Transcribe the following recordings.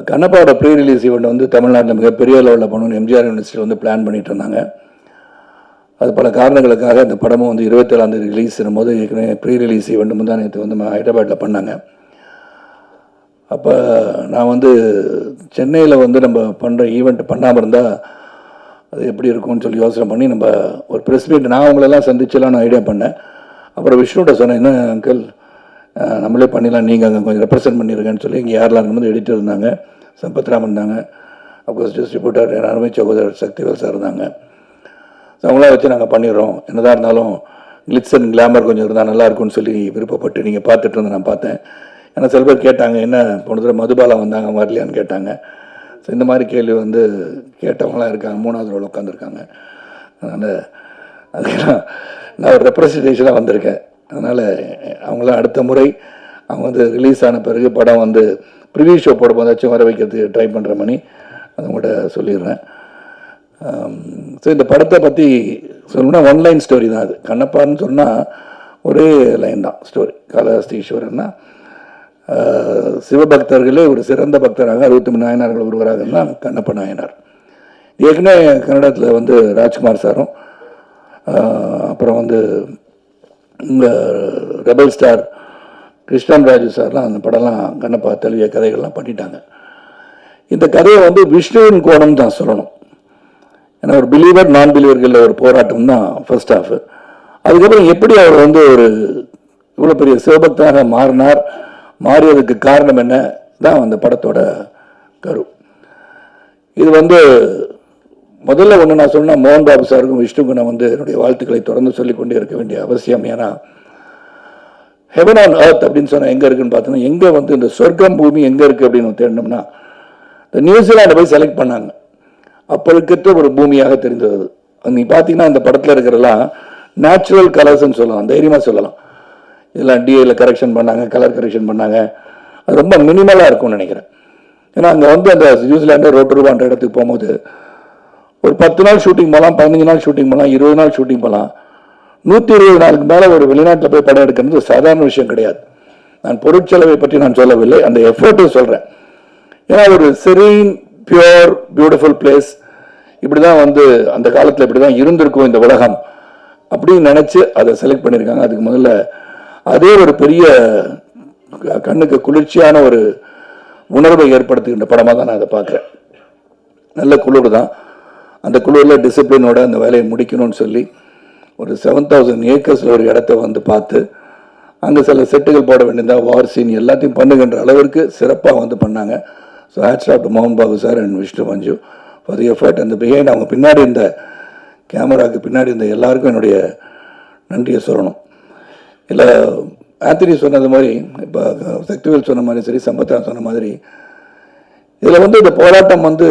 கண்ணப்பாவோட pre release event வந்து தமிழ்நாட்டில் மிகப்பெரிய லெவலில் பண்ணணும்னு எம்ஜிஆர் யூனிவர்சிட்டி வந்து பிளான் பண்ணிட்டு இருந்தாங்க. அது பல காரணங்களுக்காக இந்த படமும் வந்து 27ஆம் தேதி ரிலீஸ் பண்ணும்போது ஏற்கனவே ப்ரீ ரிலீஸ் ஈவெண்ட் வந்து நேற்று வந்து ஹைதராபாத்தில் பண்ணாங்க. அப்போ நான் வந்து சென்னையில் வந்து நம்ம பண்ணுற ஈவெண்ட் பண்ணாமல் இருந்தால் அது எப்படி இருக்கும்னு சொல்லி யோசனை பண்ணி நம்ம ஒரு ப்ரெஸ் மீட் நான் அவங்களெல்லாம் சந்திச்செல்லாம் நான் ஐடியா பண்ணேன். அப்புறம் விஷ்ணுகிட்ட சொன்னேன், என்ன அங்கிள் நம்மளே பண்ணிடலாம், நீங்கள் அங்கே கொஞ்சம் ரெப்ரசென்ட் பண்ணியிருக்கேன்னு சொல்லி இங்கே யாரெல்லாம் இருக்கும்போது எடிட்டர் இருந்தாங்க, சம்பத்ராமன் இருந்தாங்க, அப்கோர்ஸ் டிஸ்ட்ரிபியூட்டர் அருமை சகோதரர் சக்திவேல் சார் இருந்தாங்க. ஸோ அவங்களாம் வச்சு நாங்கள் பண்ணிடுறோம், என்னதான் இருந்தாலும் கிளிட்ஸ் அண்ட் கிளாமர் கொஞ்சம் இருந்தால் நல்லாயிருக்கும்னு சொல்லி விருப்பப்பட்டு நீங்கள் பார்த்துட்டு இருந்தேன். நான் பார்த்தேன். ஏன்னா சில பேர் கேட்டாங்க, என்ன போன தடவை மதுபாலா வந்தாங்க வரலையான்னு கேட்டாங்க. ஸோ இந்த மாதிரி கேள்வி வந்து கேட்டவங்களாம் இருக்காங்க, 3வது ரோல் உட்காந்துருக்காங்க. அதனால் அதுக்கெல்லாம் நான் ஒரு ரெப்ரஸன்டேஷனாக வந்திருக்கேன். அதனால் அவங்களாம் அடுத்த முறை அவங்க வந்து ரிலீஸ் ஆன பிறகு படம் வந்து ப்ரிவியூ ஷோ போடும்போதாச்சும் வர வைக்கிறதுக்கு ட்ரை பண்ணுற மணி அதை கூட சொல்லிடுறேன். ஸோ இந்த படத்தை பற்றி சொல்லணும்னா ஒன்லைன் ஸ்டோரி தான். அது கண்ணப்பான்னு சொன்னால் ஒரே லைன் தான் ஸ்டோரி. காளஹஸ்தீஸ்வரன்னா சிவபக்தர்களே ஒரு சிறந்த பக்தராக 63 நாயனார்கள் ஒருவராக தான் கண்ணப்ப நாயனார். ஏற்கனவே கன்னடத்தில் வந்து ராஜ்குமார் சாரும் அப்புறம் வந்து இந்த ரெபல் ஸ்டார் கிருஷ்ணன் ராஜு சார்லாம் அந்த படம்லாம் கண்ணப்பா தெளிவிய கதைகள்லாம் பண்ணிட்டாங்க. இந்த கதையை வந்து விஷ்ணுவின் கோணம் தான் சொல்லணும். ஏன்னா ஒரு பிலீவர் நான் பிலீவர்களில் ஒரு போராட்டம் தான் ஃபர்ஸ்ட் ஹாஃப். அதுக்கப்புறம் எப்படி அவர் வந்து ஒரு இவ்வளோ பெரிய சிவபக்தனாக மாறியதுக்கு காரணம் என்ன தான் அந்த படத்தோட கரு. இது வந்து முதல்ல ஒன்று நான் சொன்னால் மோகன் பாபு சாருக்கும் விஷ்ணுக்கும் நான் வந்து என்னுடைய வாழ்த்துக்களை தொடர்ந்து சொல்லிக்கொண்டே இருக்க வேண்டிய அவசியம். ஏன்னா ஹெவன் ஆன் எர்த் அப்படின்னு சொன்னால் எங்கே இருக்குன்னு பார்த்தோன்னா, எங்கே வந்து இந்த சொர்க்கம் பூமி எங்கே இருக்குது அப்படின்னு தேடணும்னா இந்த நியூசிலாண்டை போய் செலக்ட் பண்ணாங்க. அப்போ இருக்கிற ஒரு பூமியாக தெரிந்தது. நீ பார்த்தீங்கன்னா இந்த படத்தில் இருக்கிறதெல்லாம் நேச்சுரல் கலர்ஸ்ன்னு சொல்லலாம், தைரியமாக சொல்லலாம். இதெல்லாம் டிஏயில் கரெக்ஷன் பண்ணாங்க, கலர் கரெக்ஷன் பண்ணாங்க. அது ரொம்ப மினிமலாக இருக்கும்னு நினைக்கிறேன். ஏன்னா அங்கே வந்து அந்த நியூசிலாண்டு ரோட்டருவான்ற இடத்துக்கு போகும்போது ஒரு 10 நாள் ஷூட்டிங் போகலாம், 15 நாள் ஷூட்டிங் போகலாம், 20 நாள் ஷூட்டிங் போகலாம். 120 நாளுக்கு மேலே ஒரு வெளிநாட்டில் போய் படம் எடுக்கிறது சாதாரண விஷயம் கிடையாது. நான் பொருட்செலவை பற்றி நான் சொல்லவில்லை, அந்த எஃபர்ட்டை சொல்கிறேன். ஏன்னா ஒரு செரீன் பியூர் பியூட்டிஃபுல் பிளேஸ் இப்படி தான் வந்து அந்த காலத்தில் இப்படி தான் இருந்திருக்கும் இந்த உலகம் அப்படின்னு நினச்சி அதை செலக்ட் பண்ணியிருக்காங்க. அதுக்கு முதல்ல அதே ஒரு பெரிய கண்ணுக்கு குளிர்ச்சியான ஒரு உணர்வை ஏற்படுத்துகின்ற படமாக தான் நான் அதை பார்க்குறேன். நல்ல குளிர் தான். அந்த குளிரில் டிசிப்ளினோட அந்த வேலையை முடிக்கணும்னு சொல்லி ஒரு 7000 ஏக்கர்ஸில் ஒரு இடத்த வந்து பார்த்து அங்கே சில செட்டுகள் போட வேண்டியதா, வார் சீன் எல்லாத்தையும் பண்ணுகின்ற அளவிற்கு சிறப்பாக வந்து பண்ணாங்க. ஸோ ஹேட்ஸ் ஆஃப் டு மோகன் Babu sir and Vishnu Manju for the effort. அந்த பிஹைண்ட் அவங்க பின்னாடி இந்த கேமராவுக்கு பின்னாடி இந்த எல்லாருக்கும் என்னுடைய நன்றியை சொல்லணும். இல்லை ஆந்தனி சொன்னது மாதிரி, இப்போ சக்திவேல் சொன்ன மாதிரி சரி, சம்பத்ராமன் சொன்ன மாதிரி, இதில் வந்து இந்த போராட்டம் வந்து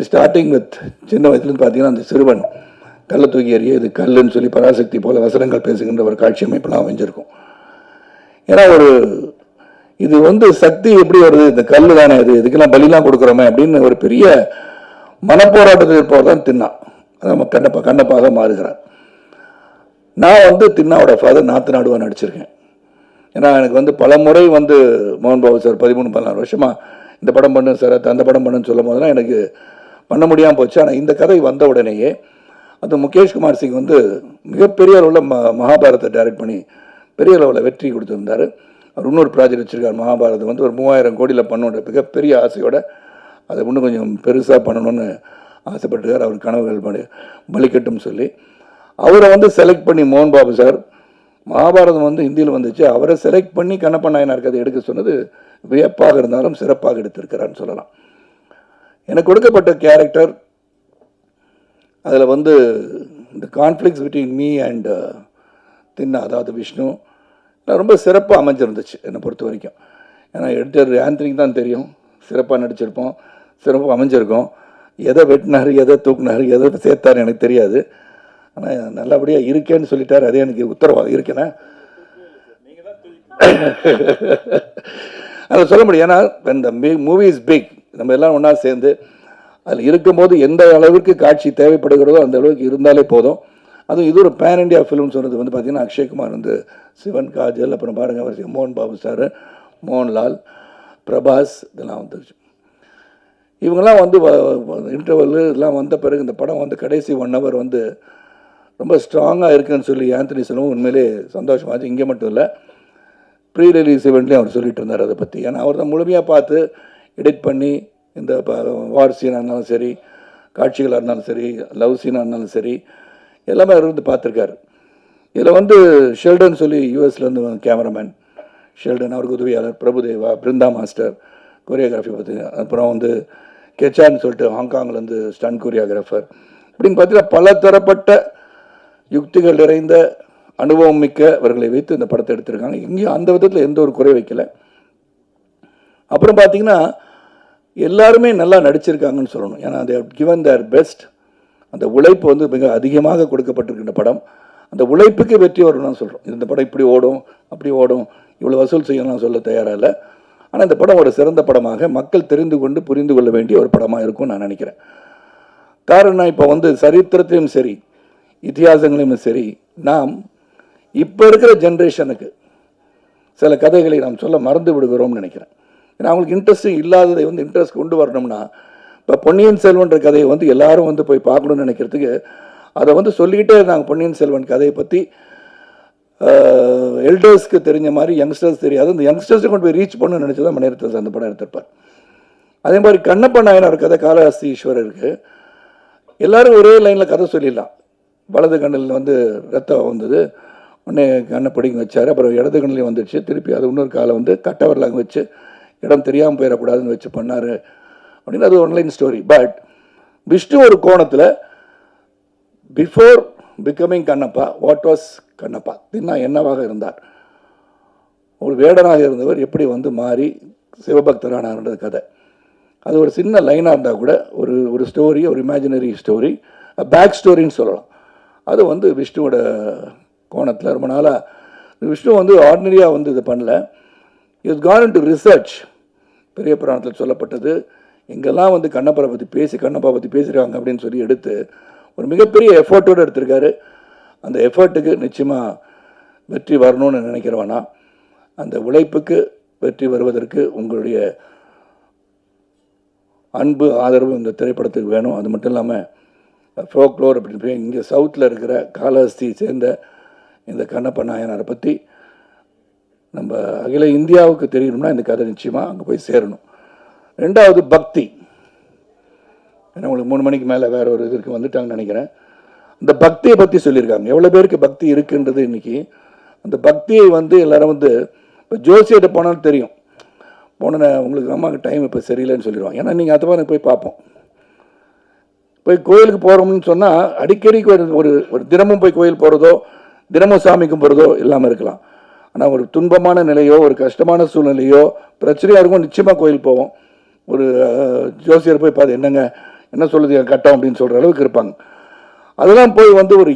ஸ்டார்டிங் வித் சின்ன வயசுலேருந்து பார்த்தீங்கன்னா அந்த சிறுவன் கல்லை தூக்கி எறிய இது கல்லுன்னு சொல்லி பராசக்தி போல வசனங்கள் பேசுகின்ற ஒரு காட்சி அமைப்பெல்லாம் அமைஞ்சிருக்கும். ஏன்னா ஒரு இது வந்து சக்தி எப்படி வருது, இந்த கல் தானே இது, இதுக்கெல்லாம் பலிலாம் கொடுக்குறோமே அப்படின்னு ஒரு பெரிய மனப்போராட்டத்தில் இருப்பவர் தான் தின்னா. நம்ம கண்ணப்பாக மாறுகிறார். நான் வந்து தின்னாவோட ஃபாதர் நாத்து நாடுவா நடிச்சிருக்கேன். ஏன்னா எனக்கு வந்து பல முறை வந்து மோகன் பாபு சார் 13-14 வருஷமாக இந்த படம் பண்ணு சார், அந்த படம் பண்ணுன்னு சொல்லும் போதெல்லாம் எனக்கு பண்ண முடியாமல் போச்சு. ஆனால் இந்த கதை வந்த உடனேயே அது முகேஷ் குமார் சிங் வந்து மிகப்பெரிய அளவில் மகாபாரத்தை டைரக்ட் பண்ணி பெரிய அளவில் வெற்றி கொடுத்துருந்தார். அவர் இன்னொரு ப்ராஜெக்ட் வச்சுருக்கார். மகாபாரதம் வந்து ஒரு 3000 கோடியில் பண்ணுன்ற மிகப்பெரிய ஆசையோட அதை இன்னும் கொஞ்சம் பெருசாக பண்ணணும்னு ஆசைப்பட்டுருக்கார். அவர் கனவுகள் பலிக்கட்டும் சொல்லி அவரை வந்து செலக்ட் பண்ணி மோகன் பாபு சார் மகாபாரதம் வந்து ஹிந்தியில் வந்துச்சு, அவரை செலக்ட் பண்ணி கண்ணப்ப நாயனார் கதை எடுக்க சொன்னது வியப்பாக இருந்தாலும் சிறப்பாக எடுத்திருக்கிறான்னு சொல்லலாம். எனக்கு கொடுக்கப்பட்ட கேரக்டர் அதில் வந்து இந்த கான்ஃப்ளிக்ஸ் பிட்வீன் மீ அண்ட் தின்னா, அதாவது விஷ்ணு, ரொம்ப சிறப்பாக அமைஞ்சிருந்துச்சு என்னை பொறுத்த வரைக்கும். ஏன்னா எடிட்டர் ஆந்தனிக்கு தான் தெரியும், சிறப்பாக நடிச்சிருப்போம், சிறப்பாக அமைஞ்சிருக்கோம். எதை வெட்டினார், எதை தூக்குனார், எதை சேர்த்தார் எனக்கு தெரியாது. ஆனால் நல்லபடியாக இருக்கேன்னு சொல்லிட்டார். அதே எனக்கு உத்தரவாதம் இருக்கேன்னா அதை சொல்ல முடியும். ஏன்னா இந்த மூவி இஸ் பிக், நம்ம எல்லாம் ஒன்றா சேர்ந்து அதில் இருக்கும்போது எந்த அளவுக்கு காட்சி தேவைப்படுகிறதோ அந்த அளவுக்கு இருந்தாலே போதும். அதுவும் இது ஒரு பேன் இண்டியா ஃபிலிம் சொன்னது வந்து பார்த்திங்கன்னா அக்ஷய்குமார் வந்து சிவன், காஜல், அப்புறம் பாருங்கள் மோகன் பாபு சார், மோகன்லால், பிரபாஸ், இதெல்லாம் வந்துருச்சு. இவங்கெல்லாம் வந்து இன்டர்வல் இதெல்லாம் வந்த பிறகு இந்த படம் வந்து கடைசி 1 hour வந்து ரொம்ப ஸ்ட்ராங்காக இருக்குன்னு சொல்லி ஆந்தனி சொல்லவும் உண்மையிலே சந்தோஷமாச்சு. இங்கே மட்டும் இல்லை, ப்ரீ ரிலீஸ் இவெண்ட்லேயும் அவர் சொல்லிட்டு இருந்தார் அதை பற்றி. ஏன்னா அவர் தான் முழுமையாக பார்த்து எடிட் பண்ணி இந்த வார் சீனாக இருந்தாலும் சரி, காட்சிகளாக இருந்தாலும் சரி, லவ் சீனாக இருந்தாலும் சரி, எல்லாமே அவர் வந்து பார்த்துருக்காரு. இதில் வந்து ஷெல்டன் சொல்லி யூஎஸ்லேருந்து கேமராமேன் ஷெல்டன், அவருக்கு உதவியாளர் பிரபுதேவா, பிருந்தா மாஸ்டர் கொரியோகிராஃபி பார்த்து, அப்புறம் வந்து கெச்சான்னு சொல்லிட்டு ஹாங்காங்லேருந்து ஸ்டன் கொரியோகிராஃபர், இப்படின்னு பார்த்தீங்கன்னா பல தரப்பட்ட யுக்திகள் நிறைந்த அனுபவம் மிக்கவர்களை வைத்து இந்த படத்தை எடுத்திருக்காங்க. இங்கேயும் அந்த விதத்தில் எந்த ஒரு குறை வைக்கல. அப்புறம் பார்த்தீங்கன்னா எல்லாருமே நல்லா நடிச்சிருக்காங்கன்னு சொல்லணும். ஏன்னா they have given their best. அந்த உழைப்பு வந்து மிக அதிகமாக கொடுக்கப்பட்டிருக்கின்ற படம். அந்த உழைப்புக்கு வெற்றி வரணும்னு சொல்கிறோம். இந்த படம் இப்படி ஓடும், அப்படி ஓடும், இவ்வளோ வசூல் செய்யலாம் சொல்ல தயாராக இல்லை. ஆனால் இந்த படம் ஒரு சிறந்த படமாக மக்கள் தெரிந்து கொண்டு புரிந்து கொள்ள வேண்டிய ஒரு படமாக இருக்கும்னு நான் நினைக்கிறேன். காரணம் இப்போ வந்து சரித்திரத்திலும் சரி, இதிகாசங்களையும் சரி, நாம் இப்போ இருக்கிற ஜென்ரேஷனுக்கு சில கதைகளை நாம் சொல்ல மறந்து விடுகிறோம்னு நினைக்கிறேன். ஏன்னா அவங்களுக்கு இன்ட்ரெஸ்டிங் இல்லாததை வந்து இன்ட்ரெஸ்ட் கொண்டு வரணும்னா, இப்போ பொன்னியின் செல்வன்ற கதையை வந்து எல்லாரும் வந்து போய் பார்க்கணுன்னு நினைக்கிறதுக்கு அதை வந்து சொல்லிக்கிட்டே இருந்தாங்க. பொன்னியின் செல்வன் கதையை பற்றி எல்டர்ஸ்க்கு தெரிஞ்ச மாதிரி யங்ஸ்டர்ஸ் தெரியாது. அந்த யங்ஸ்டர்ஸை கொண்டு போய் ரீச் பண்ணணும்னு நினச்சி தான் மணிரத்னம் அந்த படம் எடுத்திருப்பார். அதே மாதிரி கண்ணப்ப நாயனார் கதை காளஹஸ்தி ஈஸ்வரருக்கு எல்லாரும் ஒரே லைனில் கதை சொல்லிடலாம். வலது கண்ணில் வந்து ரத்தம் வந்தது, உடனே கண்ணை பிடிங்க வச்சார், அப்புறம் இடது கண்ணிலையும் வந்துடுச்சு, திருப்பி அது இன்னொரு காலை வந்து கட்டவரலாங்க வச்சு இடம் தெரியாமல் போயிடக்கூடாதுன்னு வச்சு பண்ணார் அப்படின்னு அது ஒன்லைன் ஸ்டோரி. பட் விஷ்ணு ஒரு கோணத்தில் before becoming Kannappa, what was Kannappa, தின்னா என்னவாக இருந்தார், ஒரு வேடனாக இருந்தவர் எப்படி வந்து மாறி சிவபக்தரானார்ன்றது கதை. அது ஒரு சின்ன லைனாக இருந்தால் கூட ஒரு ஸ்டோரி, ஒரு இமேஜினரி ஸ்டோரி, பேக் ஸ்டோரின்னு சொல்லலாம். அது வந்து விஷ்ணுவோட கோணத்தில் ரொம்ப நாளாக விஷ்ணு வந்து ஆர்டினரியாக வந்து இது பண்ணல. It's gone in to research. பெரிய புராணத்தில் சொல்லப்பட்டது, எங்கெல்லாம் வந்து கண்ணப்பரை பற்றி கண்ணப்பா பற்றி பேசுகிறாங்க அப்படின்னு சொல்லி எடுத்து ஒரு மிகப்பெரிய எஃபர்ட்டோடு எடுத்திருக்காரு. அந்த எஃபர்ட்டுக்கு நிச்சயமாக வெற்றி வரணும்னு நினைக்கிறவனா, அந்த உழைப்புக்கு வெற்றி வருவதற்கு உங்களுடைய அன்பு ஆதரவு இந்த திரைப்படத்துக்கு வேணும். அது மட்டும் இல்லாமல் ஃபோக்லோர் அப்படின்னு இங்கே சவுத்தில் இருக்கிற காளஹஸ்தி சேர்ந்த இந்த கண்ணப்ப நாயனாரை பற்றி நம்ம அகில இந்தியாவுக்கு தெரியணும்னா இந்த கதை நிச்சயமாக அங்கே போய் சேரணும். ரெண்டாவது பக்தி. ஏன்னா உங்களுக்கு 3 மணிக்கு மேலே வேறு ஒரு இதற்கு வந்துட்டாங்கன்னு நினைக்கிறேன். அந்த பக்தியை பற்றி சொல்லியிருக்காங்க. எவ்வளோ பேருக்கு பக்தி இருக்குன்றது இன்றைக்கி. அந்த பக்தியை வந்து எல்லோரும் வந்து இப்போ ஜோசியிட்ட போனாலும் தெரியும், போன உங்களுக்கு அம்மாவுக்கு டைம் இப்போ சரியில்லைன்னு சொல்லிடுவாங்க. ஏன்னா நீங்கள் அதை மாதிரி போய் பார்ப்போம். போய் கோயிலுக்கு போகிறோம்னு சொன்னால் அடிக்கடி ஒரு தினமும் போய் கோயில் போகிறதோ, தினமும் சாமி கும்பிட்றதோ இல்லாமல் இருக்கலாம். ஆனால் ஒரு துன்பமான நிலையோ, ஒரு கஷ்டமான சூழ்நிலையோ, பிரச்சனையாக இருக்கும், நிச்சயமாக கோயில் போவோம். ஒரு ஜோசியர் போய் பார்த்து என்னங்க என்ன சொல்லுது என் கட்டம் அப்படின்னு சொல்கிற அளவுக்கு இருப்பாங்க. அதெல்லாம் போய் வந்து ஒரு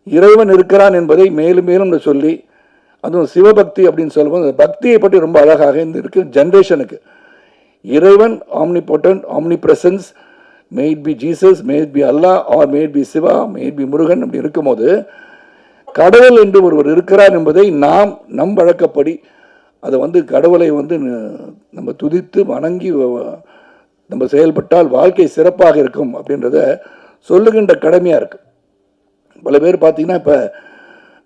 இறைவன் இருக்கிறான் என்பதை மேலும் மேலும் சொல்லி, அதுவும் சிவபக்தி அப்படின்னு சொல்லும்போது அந்த பக்தியை பற்றி ரொம்ப அழகாக இந்த இருக்கிற ஜென்ரேஷனுக்கு இறைவன் omnipotent, omnipresence, may it be Jesus, may it be Allah, or may it be Shiva, may it be Murugan அப்படி இருக்கும்போது கடவுள் என்று ஒருவர் இருக்கிறார் என்பதை நம் வழக்கப்படி அதை வந்து கடவுளை வந்து நம்ம துதித்து வணங்கி நம்ம செயல்பட்டால் வாழ்க்கை சிறப்பாக இருக்கும் அப்படின்றத சொல்லுகின்ற கடமையாக இருக்குது. பல பேர் பார்த்தீங்கன்னா இப்போ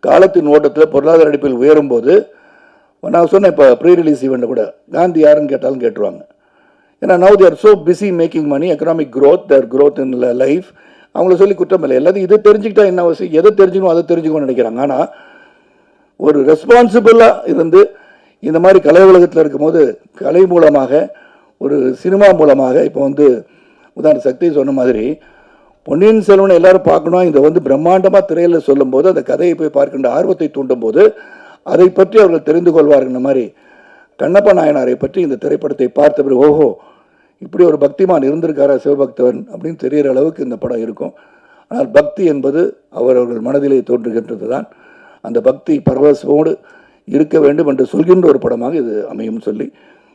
காலத்தின் ஓட்டத்தில் பொருளாதார அடிப்பில் உயரும்போது நான் சொன்னேன், இப்போ ப்ரீ ரிலீஸ் ஈவெண்ட்டில் கூட காந்தி யாருன்னு கேட்டாலும் கேட்டுருவாங்க. ஏன்னா now they're so busy making money, economic growth, their growth in life. அவங்கள சொல்லி குற்றம் இல்லை, எல்லாத்தையும் இதை தெரிஞ்சுக்கிட்டா என்ன அவசியம், எதை தெரிஞ்சுக்கணும் அதை தெரிஞ்சுக்கணும்னு நினைக்கிறாங்க. ஆனால் ஒரு ரெஸ்பான்சிபிளாக இருந்து இந்த மாதிரி கலை உலகத்தில் இருக்கும்போது கலை மூலமாக, ஒரு சினிமா மூலமாக, இப்போ வந்து உதாரண சக்தி சொன்ன மாதிரி பொன்னியின் செல்வனை எல்லாரும் பார்க்கணும், இதை வந்து பிரம்மாண்டமாக திரையில் சொல்லும்போது அந்த கதையை போய் பார்க்கின்ற ஆர்வத்தை தூண்டும் போது அதை பற்றி அவர்கள் தெரிந்து கொள்வார்கள். மாதிரி கண்ணப்ப நாயனாரை பற்றி இந்த திரைப்படத்தை பார்த்த பிறகு ஓஹோ இப்படி ஒரு பக்திமான் இருந்திருக்காரா சிவபக்தவன் அப்படின்னு தெரிகிற அளவுக்கு இந்த படம் இருக்கும். ஆனால் பக்தி என்பது அவரவர்கள் மனதிலே தோன்றுகின்றது தான். அந்த பக்தி பரவசமோடு இருக்க வேண்டும் என்று சொல்கின்ற ஒரு படமாக இது அமையும் சொல்லி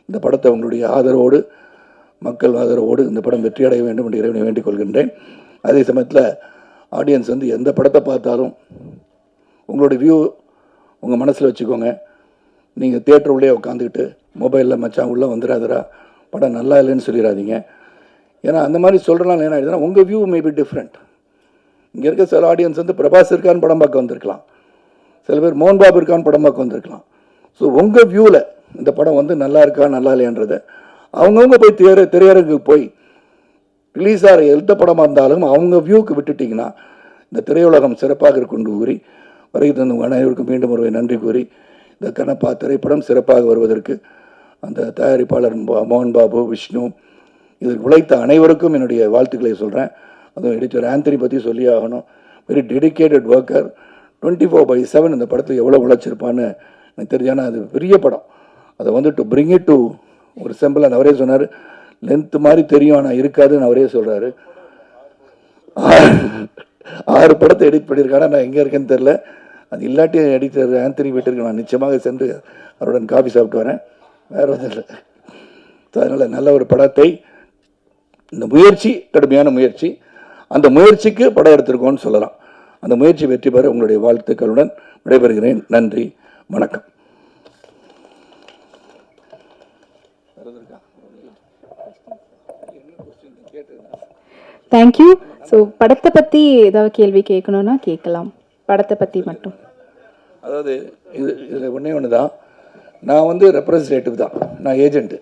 இந்த படத்தை உங்களுடைய ஆதரவோடு, மக்கள் ஆதரவோடு இந்த படம் வெற்றியடைய வேண்டும் என்று இறைவனை வேண்டிக் கொள்கின்றேன். அதே சமயத்தில் ஆடியன்ஸ் வந்து எந்த படத்தை பார்த்தாலும் உங்களுடைய வியூ உங்கள் மனசில் வச்சுக்கோங்க. நீங்கள் தியேட்டர் உள்ளே உட்காந்துக்கிட்டு மொபைலில் மச்சான் உள்ளே வந்துடாதரா, படம் நல்லா இல்லைன்னு சொல்லிடாதீங்க. ஏன்னா அந்த மாதிரி சொல்கிறனால என்ன ஆகிடுதுன்னா உங்கள் வியூ மே பி டிஃப்ரெண்ட். இங்கே இருக்க சில ஆடியன்ஸ் வந்து பிரபாஸ் இருக்கான்னு படம் பார்க்க வந்திருக்கலாம், சில பேர் மோகன் பாபு இருக்கான்னு படம் பார்க்க வந்திருக்கலாம். ஸோ உங்கள் வியூவில் இந்த படம் வந்து நல்லா இருக்கா நல்லா இல்லையான்றதை அவங்கவுங்க போய் திரையரங்குக்கு போய் ரிலீஸ் ஆகிற எந்த படமாக இருந்தாலும் அவங்க வியூவுக்கு விட்டுட்டிங்கன்னா இந்த திரையுலகம் சிறப்பாக கொண்டு கூறி வருகை தந்த அனைவருக்கும் மீண்டும் ஒரு நன்றி கூறி இந்த கண்ணப்பா திரைப்படம் சிறப்பாக வருவதற்கு அந்த தயாரிப்பாளர் மோகன் பாபு, விஷ்ணு, இதில் உழைத்த அனைவருக்கும் என்னுடைய வாழ்த்துக்களை சொல்கிறேன். அதுவும் எடிட்டர் ஆந்தனி பற்றி சொல்லி ஆகணும். Very dedicated worker. 24/7 இந்த படத்தை எவ்வளோ உழைச்சிருப்பான்னு எனக்கு தெரிஞ்சானா அது பெரிய படம். அதை வந்து டு பிரிங் இட் டு ஒரு சிம்பிளாக அவரே சொன்னார், லென்த்து மாதிரி தெரியும் ஆனால் இருக்காதுன்னு அவரே சொல்கிறாரு. 6 படத்தை எடிட் பண்ணியிருக்காங்க. நான் எங்கே இருக்கேன்னு தெரில. அது இல்லாட்டி எடிட்டர் ஆந்தனி வீட்டிற்கு நான் நிச்சயமாக சென்று அவருடன் காஃபி சாப்பிட்டு வரேன். வேறு ஒன்றும் இல்லை. அதனால் நல்ல ஒரு படத்தை, இந்த முயற்சி கடுமையான முயற்சி, அந்த முயற்சிக்கு படம் எடுத்திருக்கோன்னு சொல்லலாம். அந்த முயற்சி வெற்றி பெற உங்களுடைய வாழ்த்துக்களுடன் விடைபெறுகிறேன். நன்றி, வணக்கம். தேங்க்யூ. ஸோ படத்தை பற்றி ஏதாவது கேள்வி கேட்கணுன்னா கேட்கலாம். படத்தை பற்றி மட்டும். அதாவது இதில் ஒன்று தான், நான் வந்து ரெப்ரஸன்டேட்டிவ் தான், நான் ஏஜென்ட்டு.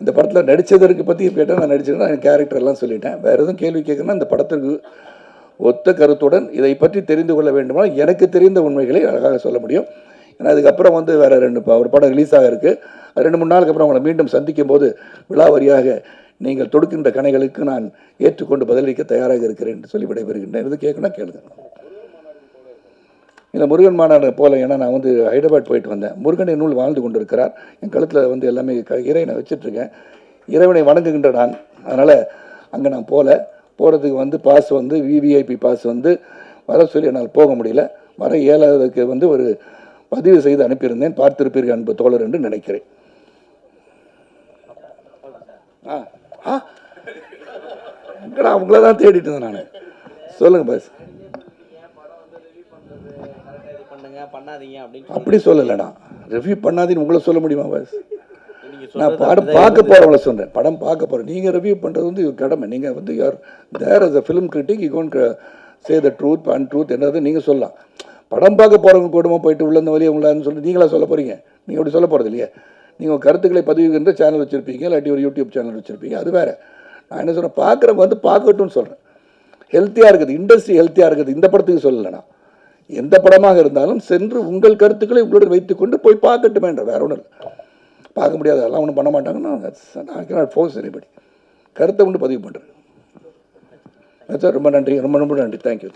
இந்த படத்தில் நடித்ததற்கு பற்றி கேட்டால் நான் நடிச்சிருக்கேன், என் கேரக்டர் எல்லாம் சொல்லிட்டேன். வேறு எதுவும் கேள்வி கேட்கணும்னா இந்த படத்திற்கு ஒத்த கருத்துடன் இதை பற்றி தெரிந்து கொள்ள வேண்டுமா எனக்கு தெரிந்த உண்மைகளை அழகாக சொல்ல முடியும். ஏன்னா அதுக்கப்புறம் வந்து வேறு ஒரு படம் ரிலீஸ் ஆக இருக்குது. 2-3 நாளுக்கு அப்புறம் அவங்களை மீண்டும் சந்திக்கும் போது விழாவரியாக நீங்கள் தொடுக்கின்ற கணைகளுக்கு நான் ஏற்றுக்கொண்டு பதிலளிக்க தயாராக இருக்கிறேன் என்று சொல்லி விடைபெறுகின்றேன். இது கேட்கணும் கேளுங்க. இல்லை முருகன் மாநாடு போல, ஏன்னா நான் வந்து ஹைதராபாத் போயிட்டு வந்தேன். முருகன் நூல் வாழ்ந்து கொண்டு இருக்கிறார். என் கழுத்தில் வந்து எல்லாமே இறைவனை வச்சிட்ருக்கேன். இறைவனை வணங்குகின்ற நான். அதனால் அங்கே நான் போகிறதுக்கு வந்து பாஸ் வந்து விவிஐபி பாஸ் வந்து வர சொல்லி என்னால் போக முடியல. வர இயலாததுக்கு வந்து ஒரு பதிவு செய்து அனுப்பியிருந்தேன். பார்த்திருப்பீர்கள் அன்பு தோழர் என்று நினைக்கிறேன். அவங்கள தான் தேடிட்டு இருந்தேன் நான். சொல்லுங்கள் பாஸ். அப்படி சொல்லலைடா, ரிவ்யூ பண்ணாதீன்னு உங்களை சொல்ல முடியுமா பாஸ்? நான் படம் பார்க்க போகிறவங்கள சொல்கிறேன். படம் பார்க்க போகிறேன். நீங்கள் ரிவ்யூ பண்ணுறது வந்து கடமை. நீங்கள் வந்து you're there as a film critic you can't say the truth and truth என்னது நீங்கள் சொல்லலாம். படம் பார்க்க போகிறவங்க கூடமா போயிட்டு உள்ள இந்த வழியை உங்களான்னு சொல்லி நீங்களாக சொல்ல போகிறீங்க. நீங்கள் அப்படி சொல்ல போகிறது இல்லையா? நீங்கள் கருத்துக்களை பதிவுகின்ற சேனல் வச்சுருப்பீங்க, இல்லாட்டி ஒரு யூடியூப் சேனல் வச்சுருப்பீங்க, அது வேறு. நான் என்ன சொல்கிறேன், பார்க்குறவங்க வந்து பார்க்கட்டும்னு சொல்கிறேன். ஹெல்த்தியாக இருக்குது, இண்டஸ்ட்ரி ஹெல்த்தியாக இருக்குது. இந்த படத்துக்கு சொல்லலைண்ணா, எந்த படமாக இருந்தாலும் சென்று உங்கள் கருத்துக்களை உங்களுடன் வைத்துக்கொண்டு போய் பார்க்கட்டுமே என்ற வேற ஒன்றும் இல்லை. பார்க்க முடியாது, அதெல்லாம் ஒன்றும் பண்ண மாட்டாங்கன்னா ஃபோர்ஸ் எனிபடி. கருத்தை கொண்டு பதிவு பண்ணுறேன். ரொம்ப நன்றி, ரொம்ப ரொம்ப நன்றி. தேங்க்யூ.